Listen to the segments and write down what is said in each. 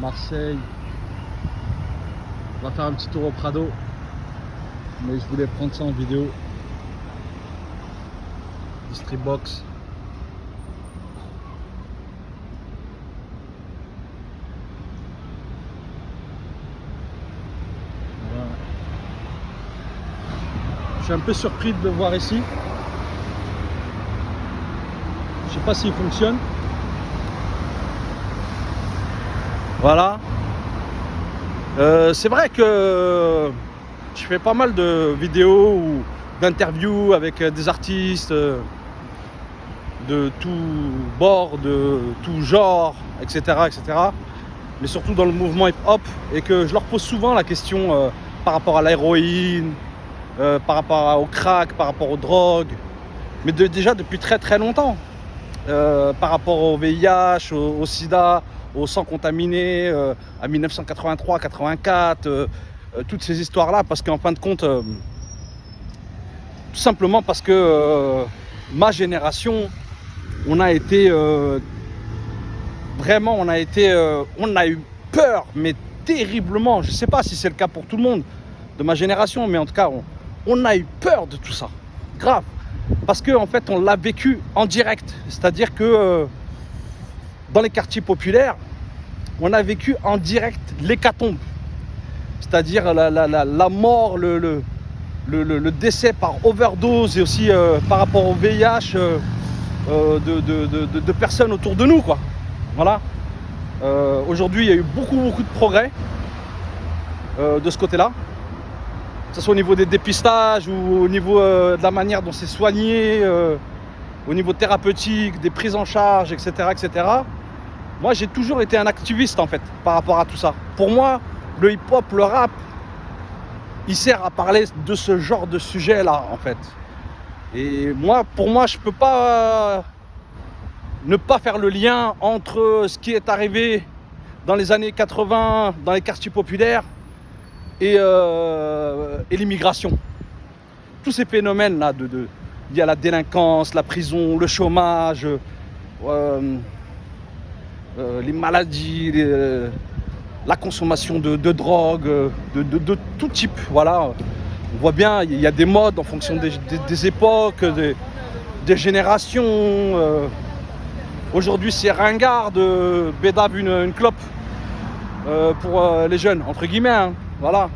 Marseille. On va faire un petit tour au Prado. Mais je voulais prendre ça en vidéo. Distribox. Voilà. Je suis un peu surpris de le voir ici. Je sais pas s'il fonctionne. Voilà. C'est vrai que je fais pas mal de vidéos ou d'interviews avec des artistes de tout bord, de tout genre, etc., etc. Mais surtout dans le mouvement hip-hop, et que je leur pose souvent la question par rapport à l'héroïne, par rapport au crack, par rapport aux drogues, mais déjà depuis très très longtemps. Par rapport au VIH, au sida, au sang contaminé, à 1983-84, toutes ces histoires-là, parce qu'en fin de compte, tout simplement parce que ma génération, on a été vraiment, on a eu peur, mais terriblement. Je ne sais pas si c'est le cas pour tout le monde de ma génération, mais en tout cas, on a eu peur de tout ça, grave. Parce qu'en fait, on l'a vécu en direct. C'est-à-dire que dans les quartiers populaires, on a vécu en direct l'hécatombe. C'est-à-dire la mort, le décès par overdose et aussi par rapport au VIH de personnes autour de nous, quoi. Voilà. Aujourd'hui, il y a eu beaucoup de progrès de ce côté-là. Que ce soit au niveau des dépistages ou au niveau de la manière dont c'est soigné, au niveau thérapeutique, des prises en charge, etc., etc. Moi, j'ai toujours été un activiste, en fait, par rapport à tout ça. Pour moi, le hip-hop, le rap, il sert à parler de ce genre de sujet-là, en fait. Et moi, pour moi, je ne peux pas ne pas faire le lien entre ce qui est arrivé dans les années 80, dans les quartiers populaires, et l'immigration. Tous ces phénomènes-là liés à la délinquance, la prison, le chômage, les maladies, la consommation de drogue, de tout type. Voilà. On voit bien, il y a des modes en fonction des époques, des générations. Aujourd'hui, c'est ringard de bédave une clope pour les jeunes, entre guillemets. Hein. Voilà.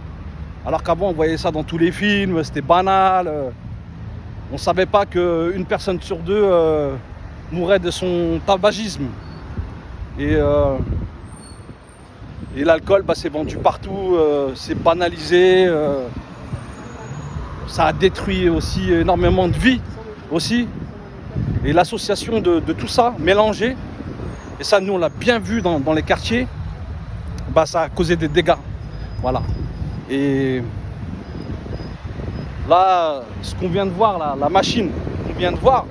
Alors qu'avant, on voyait ça dans tous les films, c'était banal. On ne savait pas qu'une personne sur deux mourait de son tabagisme. Et l'alcool, c'est vendu partout, c'est banalisé. Ça a détruit aussi énormément de vies aussi. Et l'association de tout ça, mélangé, et ça, nous, on l'a bien vu dans les quartiers, ça a causé des dégâts. Voilà. Et là, ce qu'on vient de voir, là, la machine qu'on vient de voir,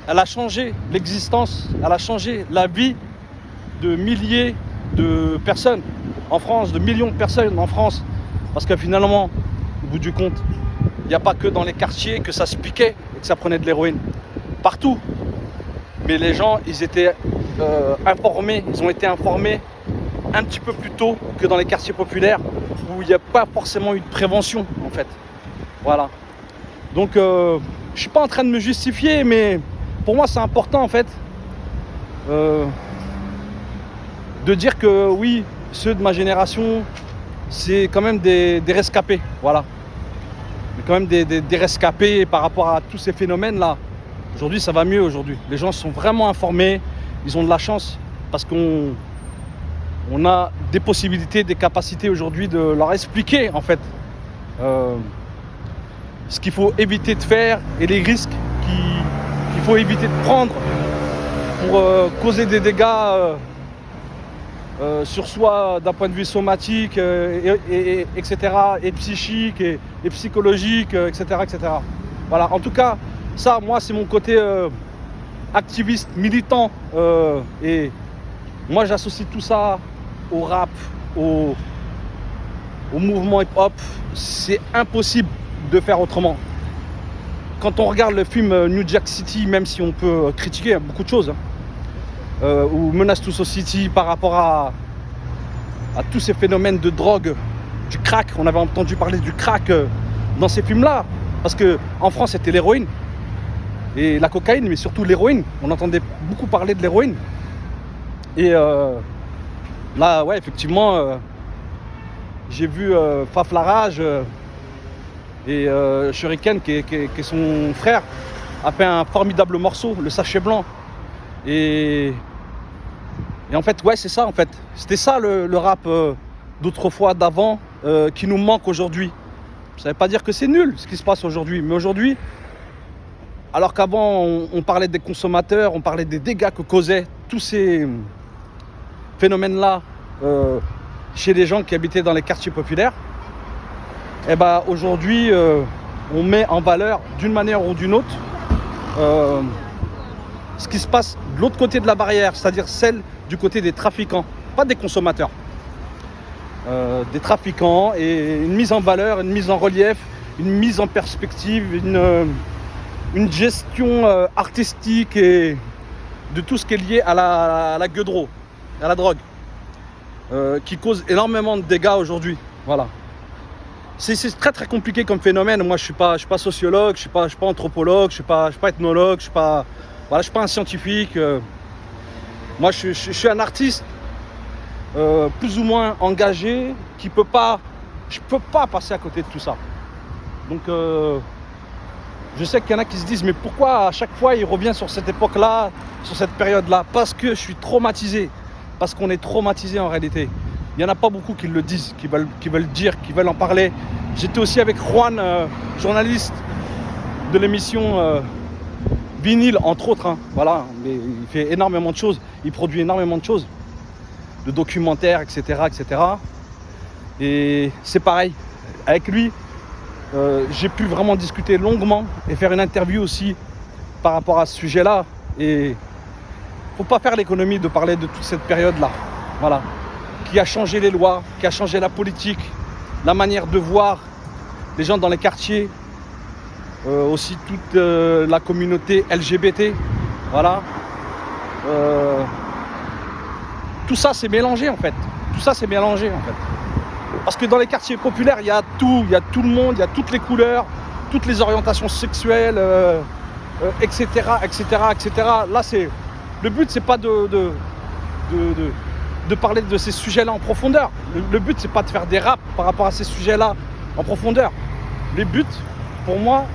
elle a changé l'existence, elle a changé la vie de milliers de personnes en France, de millions de personnes en France. Parce que finalement, au bout du compte, il n'y a pas que dans les quartiers que ça se piquait et que ça prenait de l'héroïne. Partout. Mais les gens, ils étaient informés, ils ont été informés un petit peu plus tôt que dans les quartiers populaires où il n'y a pas forcément eu de prévention, en fait. Voilà. Donc, je ne suis pas en train de me justifier, mais pour moi, c'est important, en fait, de dire que oui, ceux de ma génération, c'est quand même des rescapés. Voilà. Mais quand même des rescapés par rapport à tous ces phénomènes-là. Aujourd'hui, ça va mieux aujourd'hui. Les gens sont vraiment informés, ils ont de la chance parce qu'on a des possibilités, des capacités aujourd'hui de leur expliquer en fait ce qu'il faut éviter de faire et les risques qu'il faut éviter de prendre pour causer des dégâts sur soi d'un point de vue somatique, etc., et psychique, et psychologique, etc., etc. Voilà, en tout cas, ça, moi, c'est mon côté activiste, militant, et moi, j'associe tout ça au rap, au mouvement hip-hop. C'est impossible de faire autrement. Quand on regarde le film New Jack City, même si on peut critiquer beaucoup de choses, ou Menace to Society par rapport à à tous ces phénomènes de drogue, du crack. On avait entendu parler du crack dans ces films-là. Parce qu'en France, c'était l'héroïne et la cocaïne, mais surtout l'héroïne. On entendait beaucoup parler de l'héroïne. Et là, ouais, effectivement, j'ai vu Faf Larage et Shuriken, qui est son frère, a fait un formidable morceau, Le Sachet Blanc. Et en fait, ouais, c'est ça, en fait. C'était ça le rap d'autrefois, d'avant, qui nous manque aujourd'hui. Ça ne veut pas dire que c'est nul ce qui se passe aujourd'hui, mais aujourd'hui, alors qu'avant on parlait des consommateurs, on parlait des dégâts que causaient tous ces phénomènes-là chez les gens qui habitaient dans les quartiers populaires, et ben aujourd'hui on met en valeur d'une manière ou d'une autre ce qui se passe de l'autre côté de la barrière, c'est-à-dire celle du côté des trafiquants, pas des consommateurs. Des trafiquants, et une mise en valeur, une mise en relief, une mise en perspective, une gestion artistique et de tout ce qui est lié à la gueudreau, à la drogue, qui cause énormément de dégâts aujourd'hui. Voilà. C'est très très compliqué comme phénomène. Moi je suis pas sociologue, je suis pas anthropologue, je suis pas ethnologue, je suis pas un scientifique. Moi je suis un artiste. Plus ou moins engagé, je peux pas passer à côté de tout ça. Donc je sais qu'il y en a qui se disent, mais pourquoi à chaque fois il revient sur cette époque-là, sur cette période-là? Parce que je suis traumatisé, parce qu'on est traumatisé en réalité. Il n'y en a pas beaucoup qui le disent, qui veulent dire, qui veulent en parler. J'étais aussi avec Juan, journaliste de l'émission Vinyle, entre autres, hein. Voilà, mais il fait énormément de choses, il produit énormément de choses, de documentaires, etc., etc. Et c'est pareil, avec lui, j'ai pu vraiment discuter longuement et faire une interview aussi par rapport à ce sujet-là. Et faut pas faire l'économie de parler de toute cette période-là, voilà, qui a changé les lois, qui a changé la politique, la manière de voir les gens dans les quartiers, aussi toute la communauté LGBT, voilà. Tout ça c'est mélangé en fait. Parce que dans les quartiers populaires, il y a tout le monde, il y a toutes les couleurs, toutes les orientations sexuelles, etc., etc., etc. Là, le but, c'est pas de parler de ces sujets-là en profondeur. Le but, c'est pas de faire des raps par rapport à ces sujets-là en profondeur. Le but, pour moi,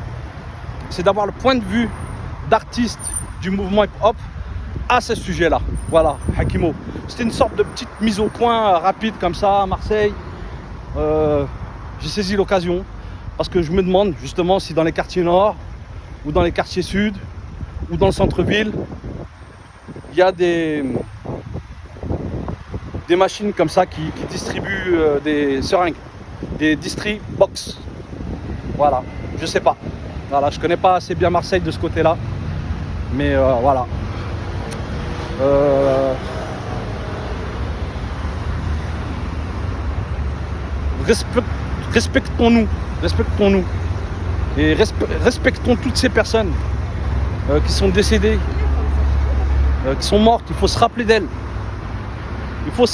c'est d'avoir le point de vue d'artistes du mouvement hip-hop à ce sujet-là. Voilà, Hakimo. C'était une sorte de petite mise au point rapide comme ça à Marseille. J'ai saisi l'occasion parce que je me demande justement si dans les quartiers nord ou dans les quartiers sud ou dans le centre-ville, il y a des machines comme ça qui distribuent des seringues, des distri-box. Voilà, je sais pas. Voilà, je connais pas assez bien Marseille de ce côté-là, mais voilà. Respectons-nous et respectons toutes ces personnes qui sont décédées, qui sont mortes. Il faut se rappeler d'elles. Il faut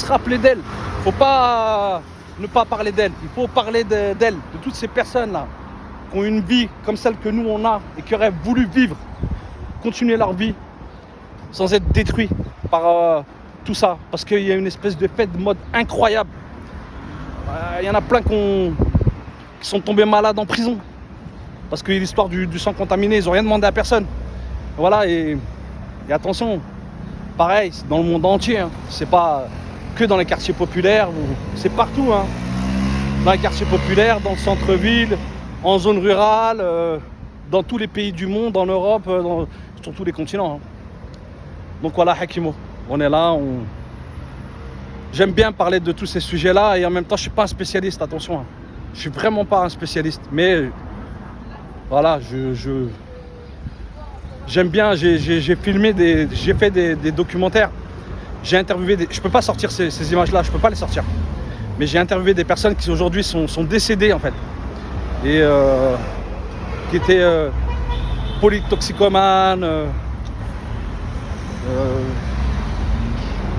pas ne pas parler d'elles. Il faut parler d'elles, de toutes ces personnes-là qui ont une vie comme celle que nous on a et qui auraient voulu vivre, continuer leur vie sans être détruits par tout ça, parce qu'il y a une espèce d'effet de mode incroyable. Il y en a plein qui sont tombés malades en prison parce que l'histoire du sang contaminé, ils n'ont rien demandé à personne. Voilà, et attention, pareil, c'est dans le monde entier, hein. C'est pas que dans les quartiers populaires, c'est partout, hein. Dans les quartiers populaires, dans le centre-ville, en zone rurale, dans tous les pays du monde, en Europe, sur tous les continents, hein. Donc voilà, Hakimo, on est là, j'aime bien parler de tous ces sujets-là et en même temps, je ne suis pas un spécialiste, attention, hein. Je ne suis vraiment pas un spécialiste, mais voilà, j'aime bien, j'ai filmé, j'ai fait des documentaires, j'ai interviewé, je ne peux pas sortir ces images-là, je ne peux pas les sortir, mais j'ai interviewé des personnes qui aujourd'hui sont décédées en fait, et qui étaient polytoxicomanes,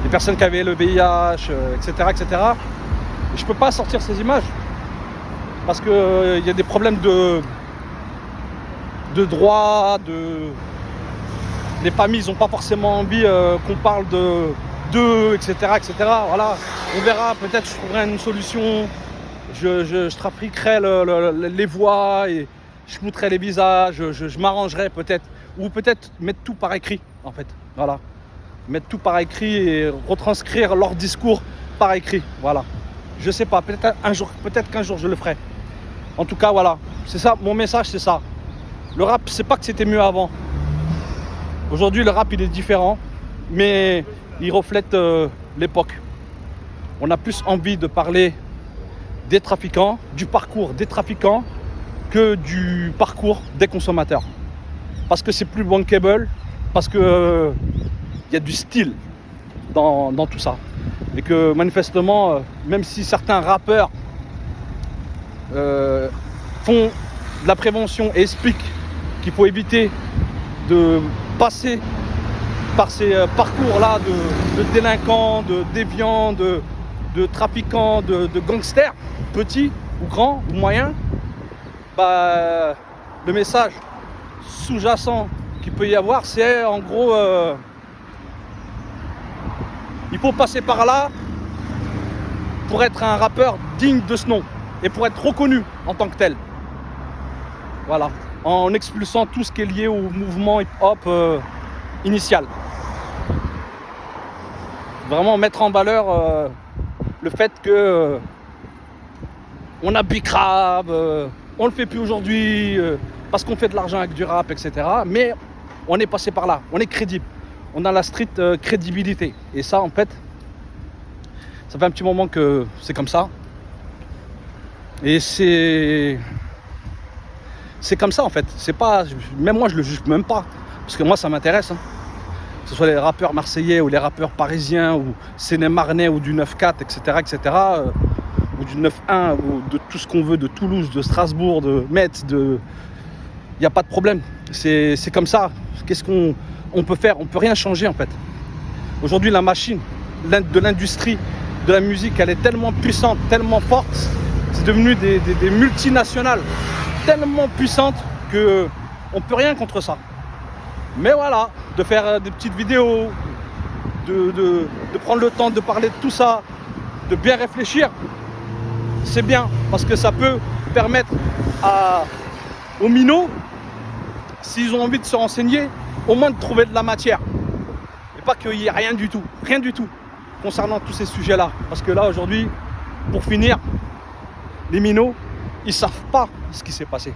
des personnes qui avaient le VIH, etc., etc. Et je peux pas sortir ces images parce que y a des problèmes de droit, les familles n'ont pas forcément envie qu'on parle d'eux, etc., etc. Voilà, on verra, peut-être je trouverai une solution, je trafiquerai les voix et je montrerai les visages, je m'arrangerai peut-être, ou peut-être mettre tout par écrit en fait, voilà, mettre tout par écrit et retranscrire leur discours par écrit, voilà. Je sais pas, peut-être qu'un jour je le ferai. En tout cas, voilà, c'est ça, mon message, c'est ça. Le rap, c'est pas que c'était mieux avant. Aujourd'hui, le rap, il est différent, mais il reflète l'époque. On a plus envie de parler des trafiquants, du parcours des trafiquants, que du parcours des consommateurs. Parce que c'est plus bankable, parce que y a du style dans tout ça. Et que manifestement, même si certains rappeurs font de la prévention et expliquent qu'il faut éviter de passer par ces parcours-là de délinquants, de déviants, de trafiquants, de gangsters, petits ou grands ou moyens, bah, le message sous-jacent qu'il peut y avoir, c'est en gros, il faut passer par là pour être un rappeur digne de ce nom et pour être reconnu en tant que tel. Voilà, en expulsant tout ce qui est lié au mouvement hip-hop initial. Vraiment mettre en valeur le fait que on a Big Rap, on le fait plus aujourd'hui parce qu'on fait de l'argent avec du rap, etc. Mais on est passé par là, on est crédible, on a la street crédibilité. Et ça, en fait, ça fait un petit moment que c'est comme ça. Et c'est comme ça en fait. C'est pas, même moi je le juge même pas, parce que moi ça m'intéresse. Hein. Que ce soit les rappeurs marseillais ou les rappeurs parisiens ou sénémarnais ou du 9-4, etc., etc., ou du 9-1 ou de tout ce qu'on veut, de Toulouse, de Strasbourg, de Metz, il n'y a pas de problème. C'est comme ça. Qu'est-ce qu'on peut faire? On peut rien changer en fait. Aujourd'hui la machine de l'industrie de la musique, elle est tellement puissante, tellement forte. C'est devenu des multinationales tellement puissantes qu'on ne peut rien contre ça. Mais voilà, de faire des petites vidéos, de prendre le temps de parler de tout ça, de bien réfléchir, c'est bien, parce que ça peut permettre aux minots, s'ils ont envie de se renseigner, au moins de trouver de la matière. Et pas qu'il n'y ait rien du tout, concernant tous ces sujets-là. Parce que là, aujourd'hui, pour finir, les minots, ils savent pas ce qui s'est passé.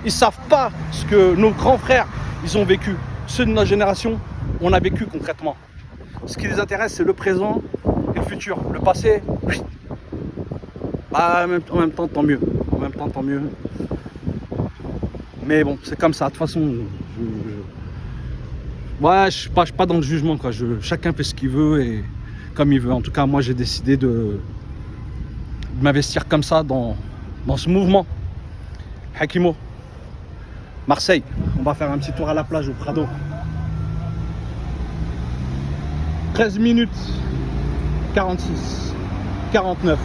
Ils savent pas ce que nos grands frères, ils ont vécu. Ceux de notre génération, on a vécu concrètement. Ce qui les intéresse, c'est le présent et le futur. Le passé, bah, en même temps, tant mieux. En même temps, tant mieux. Mais bon, c'est comme ça. De toute façon, ouais, je suis pas dans le jugement, quoi. Chacun fait ce qu'il veut et comme il veut. En tout cas, moi, j'ai décidé de m'investir comme ça dans ce mouvement. Hakimo, Marseille, on va faire un petit tour à la plage au Prado. 13 minutes 46, 49.